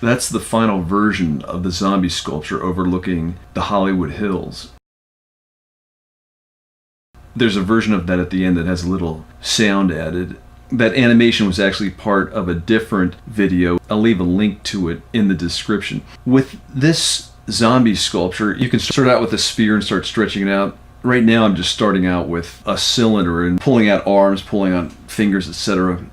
That's the final version of the zombie sculpture overlooking the Hollywood Hills. There's a version of that at the end that has a little sound added. That animation was actually part of a different video. I'll leave a link to it in the description. With this zombie sculpture, you can start out with a sphere and start stretching it out. Right now I'm just starting out with a cylinder and pulling out arms, pulling out fingers, etc.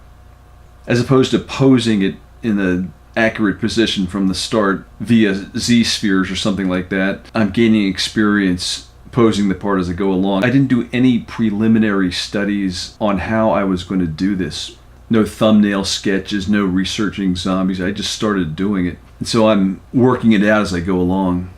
As opposed to posing it in an accurate position from the start via Z-spheres or something like that. I'm gaining experience posing the part as I go along. I didn't do any preliminary studies on how I was going to do this. No thumbnail sketches, no researching zombies. I just started doing it. And so I'm working it out as I go along.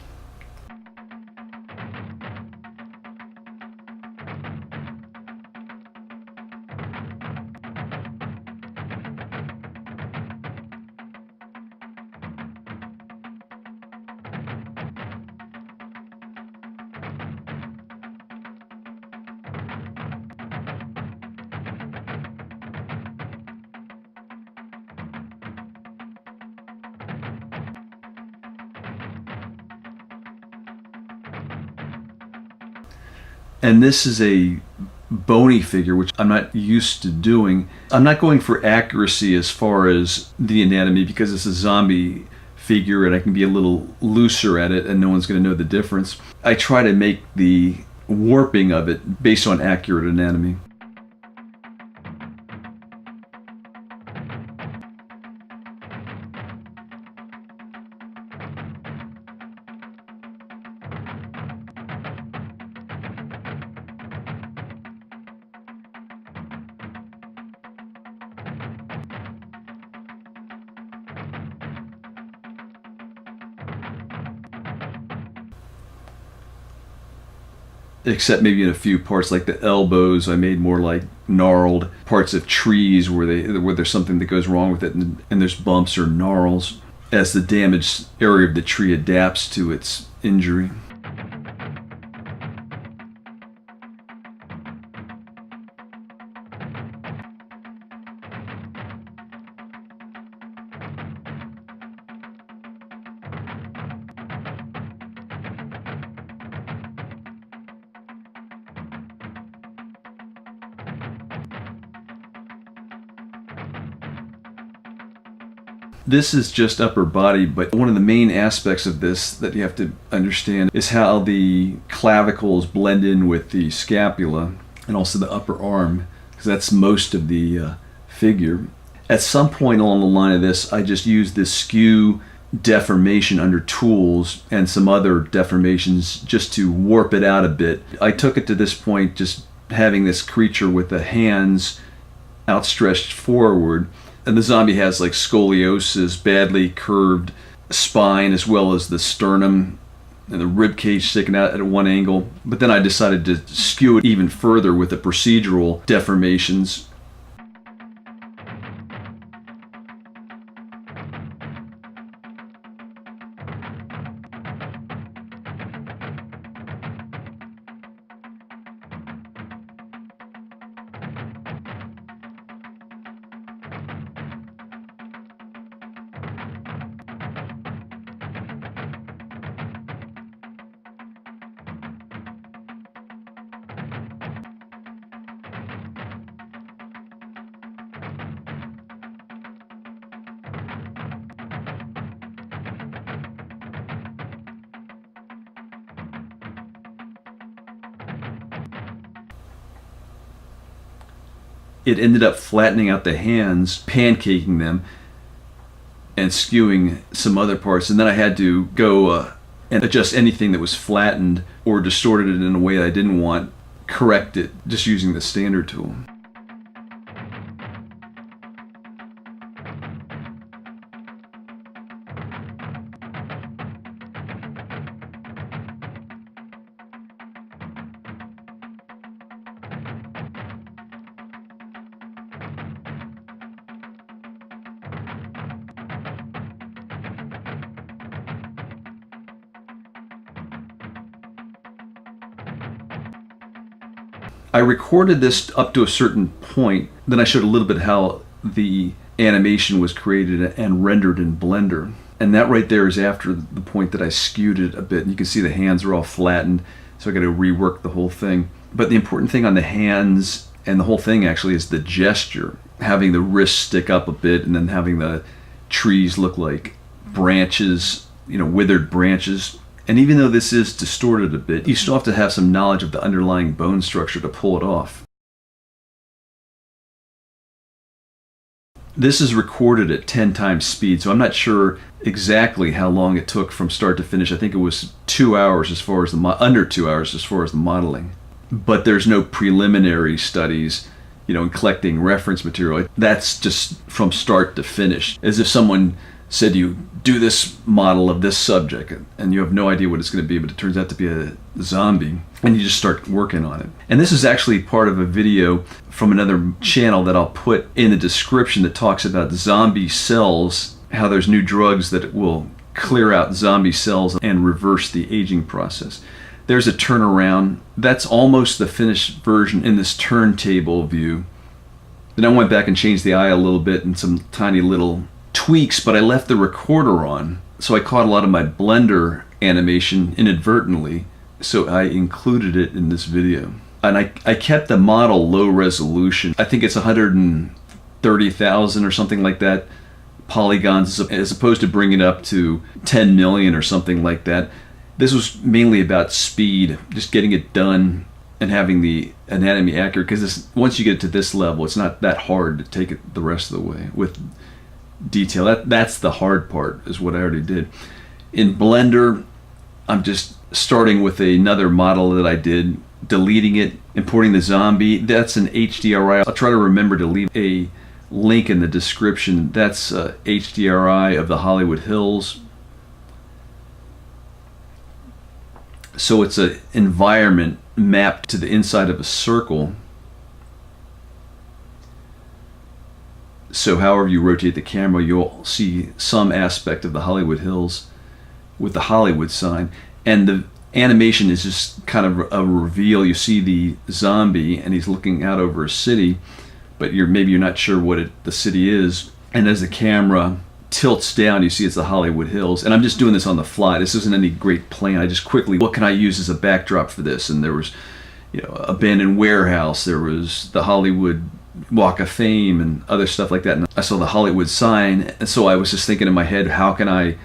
And this is a bony figure, which I'm not used to doing. I'm not going for accuracy as far as the anatomy because it's a zombie figure and I can be a little looser at it and no one's going to know the difference. I try to make the warping of it based on accurate anatomy. Except maybe in a few parts, like the elbows, I made more like gnarled parts of trees where there's something that goes wrong with it, and there's bumps or gnarls as the damaged area of the tree adapts to its injury. This is just upper body, but one of the main aspects of this that you have to understand is how the clavicles blend in with the scapula and also the upper arm, because that's most of the figure. At some point along the line of this, I just used this skew deformation under tools and some other deformations just to warp it out a bit. I took it to this point just having this creature with the hands outstretched forward. And the zombie has like scoliosis, badly curved spine, as well as the sternum and the rib cage sticking out at one angle. But then I decided to skew it even further with the procedural deformations. It ended up flattening out the hands, pancaking them, and skewing some other parts. And then I had to go and adjust anything that was flattened or distorted it in a way I didn't want, correct it, just using the standard tool. I recorded this up to a certain point, then I showed a little bit how the animation was created and rendered in Blender. And that right there is after the point that I skewed it a bit. And you can see the hands are all flattened, so I got to rework the whole thing. But the important thing on the hands and the whole thing actually is the gesture. Having the wrists stick up a bit and then having the trees look like branches, withered branches. And even though this is distorted a bit, you still have to have some knowledge of the underlying bone structure to pull it off. This is recorded at 10 times speed, so I'm not sure exactly how long it took from start to finish. I think it was 2 hours as far as under 2 hours as far as the modeling. But there's no preliminary studies, in collecting reference material. That's just from start to finish. As if someone said to you, do this model of this subject, and you have no idea what it's going to be, but it turns out to be a zombie, and you just start working on it. And this is actually part of a video from another channel that I'll put in the description that talks about zombie cells, how there's new drugs that will clear out zombie cells and reverse the aging process. There's a turnaround. That's almost the finished version in this turntable view. Then I went back and changed the eye a little bit and some tiny little tweaks, but I left the recorder on, so I caught a lot of my Blender animation inadvertently, so I included it in this video. And I kept the model low resolution. I think it's 130,000 or something like that polygons, as opposed to bringing it up to 10 million or something like that. This was mainly about speed, just getting it done and having the anatomy accurate, because once you get to this level, it's not that hard to take it the rest of the way with detail. That's the hard part, is what I already did. In Blender, I'm just starting with another model that I did, deleting it, importing the zombie. That's an HDRI. I'll try to remember to leave a link in the description. That's HDRI of the Hollywood Hills. So it's an environment mapped to the inside of a circle. So however you rotate the camera, you'll see some aspect of the Hollywood Hills with the Hollywood sign. And the animation is just kind of a reveal. You see the zombie and he's looking out over a city, but maybe you're not sure what the city is. And as the camera tilts down, you see it's the Hollywood Hills. And I'm just doing this on the fly. This isn't any great plan. I just quickly, what can I use as a backdrop for this? And there was, abandoned warehouse. There was the Hollywood Walk of Fame and other stuff like that. And I saw the Hollywood sign. And so I was just thinking in my head, how can I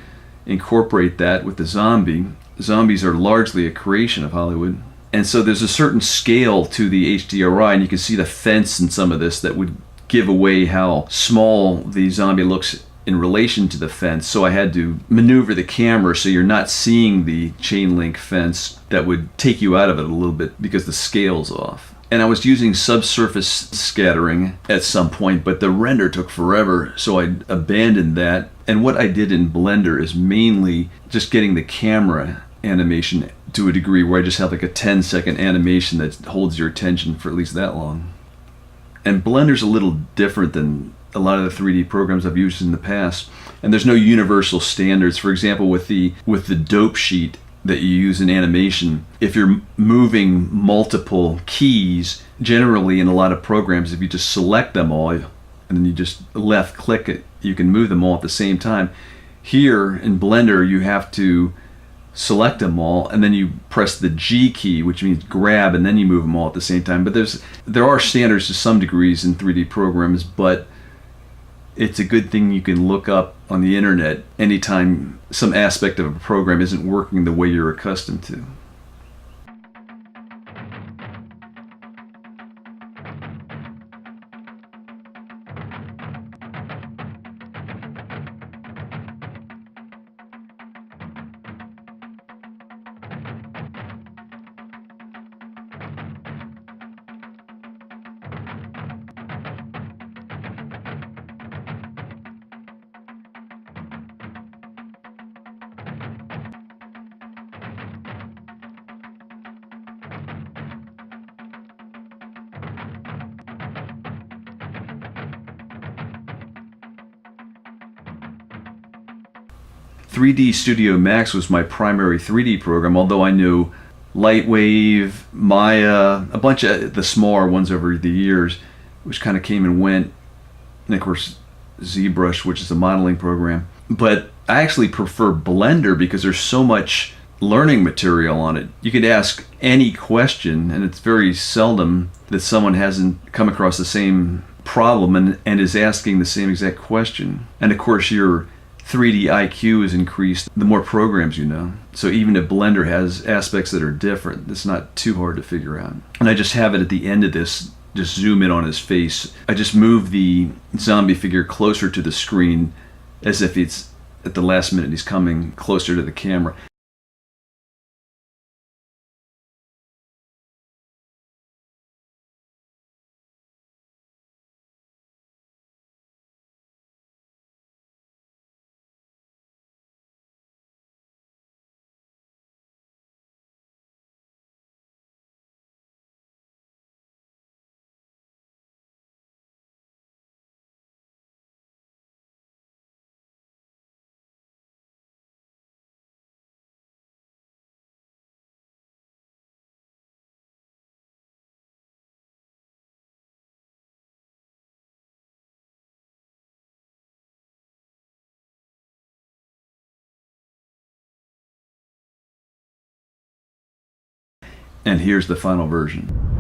incorporate that with the zombie? Zombies are largely a creation of Hollywood. And so there's a certain scale to the HDRI, and you can see the fence in some of this that would give away how small the zombie looks in relation to the fence. So I had to maneuver the camera so you're not seeing the chain link fence. That would take you out of it a little bit because the scale's off. And I was using subsurface scattering at some point, but the render took forever, so I abandoned that. And what I did in Blender is mainly just getting the camera animation to a degree where I just have like a 10-second animation that holds your attention for at least that long. And Blender's a little different than a lot of the 3D programs I've used in the past, and there's no universal standards. For example, with the dope sheet that you use in animation, if you're moving multiple keys, generally in a lot of programs, if you just select them all and then you just left click it, you can move them all at the same time. Here in Blender, you have to select them all and then you press the G key, which means grab, and then you move them all at the same time. But there are standards to some degrees in 3D programs, but it's a good thing you can look up on the internet anytime some aspect of a program isn't working the way you're accustomed to. Studio Max was my primary 3D program, although I knew Lightwave, Maya, a bunch of the smaller ones over the years, which kind of came and went, and of course ZBrush, which is a modeling program. But I actually prefer Blender because there's so much learning material on it. You could ask any question, and it's very seldom that someone hasn't come across the same problem and is asking the same exact question. And of course, your 3D IQ is increased the more programs you know. So even if Blender has aspects that are different, it's not too hard to figure out. And I just have it at the end of this, just zoom in on his face. I just move the zombie figure closer to the screen as if it's at the last minute he's coming closer to the camera. And here's the final version.